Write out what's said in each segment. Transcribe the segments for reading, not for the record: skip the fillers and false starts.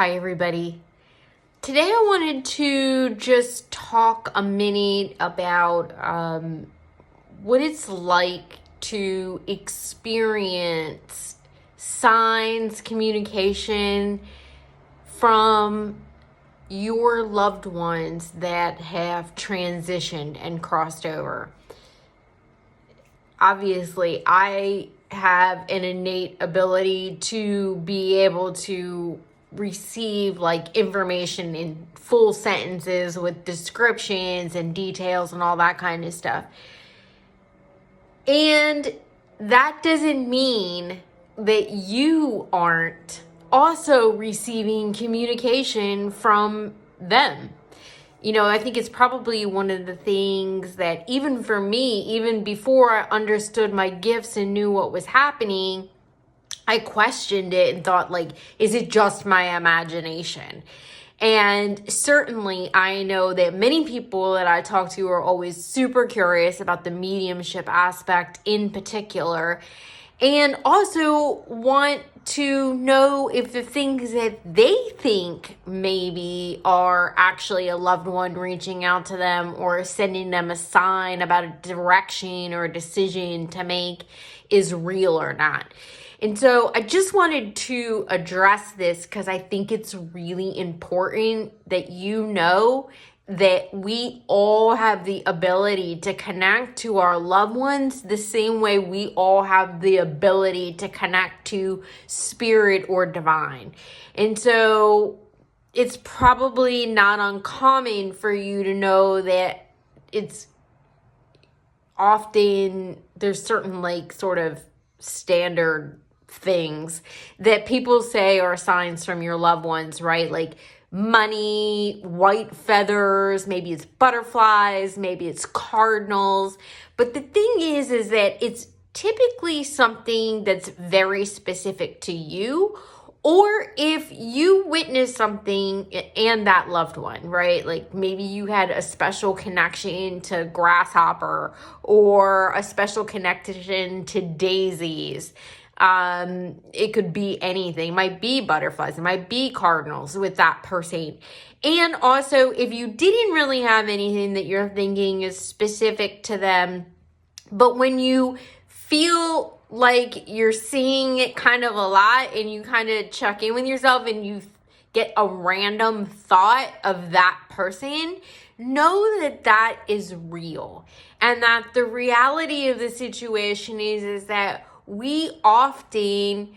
Hi, everybody. Today I wanted to just talk a minute about what it's like to experience signs, communication from your loved ones that have transitioned and crossed over. Obviously, I have an innate ability to be able to receive like information in full sentences with descriptions and details and all that kind of stuff. And that doesn't mean that you aren't also receiving communication from them. You know, I think it's probably one of the things that even for me, even before I understood my gifts and knew what was happening, I questioned it and thought, like, is it just my imagination? And certainly I know that many people that I talk to are always super curious about the mediumship aspect in particular, and also want to know if the things that they think maybe are actually a loved one reaching out to them or sending them a sign about a direction or a decision to make is real or not. And so I just wanted to address this because I think it's really important that you know that we all have the ability to connect to our loved ones the same way we all have the ability to connect to spirit or divine. And so it's probably not uncommon for you to know that it's often there's certain like sort of standard things that people say are signs from your loved ones, right? Like money, white feathers, maybe it's butterflies, maybe it's cardinals. But the thing is that it's typically something that's very specific to you, or if you witness something and that loved one, right? Like maybe you had a special connection to grasshopper or a special connection to daisies. It could be anything. It might be butterflies. It might be cardinals with that person. And also, if you didn't really have anything that you're thinking is specific to them, but when you feel like you're seeing it kind of a lot and you kind of check in with yourself and you get a random thought of that person, know that that is real. And that the reality of the situation is that we often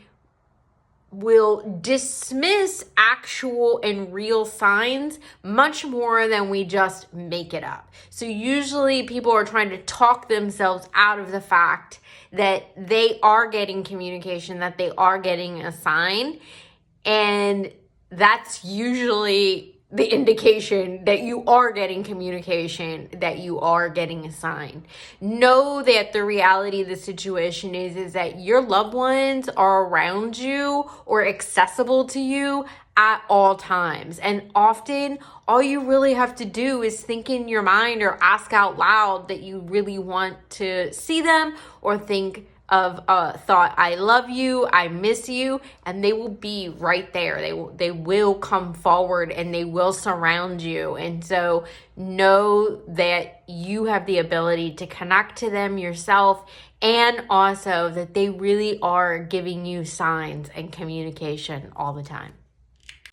will dismiss actual and real signs much more than we just make it up. So usually people are trying to talk themselves out of the fact that they are getting communication, that they are getting a sign, and that's usually the indication that you are getting communication, that you are getting a sign. Know that the reality of the situation is that your loved ones are around you or accessible to you at all times. And often all you really have to do is think in your mind or ask out loud that you really want to see them, or think of a thought, I love you, I miss you, and they will be right there. They will come forward and they will surround you. And so know that you have the ability to connect to them yourself, and also that they really are giving you signs and communication all the time.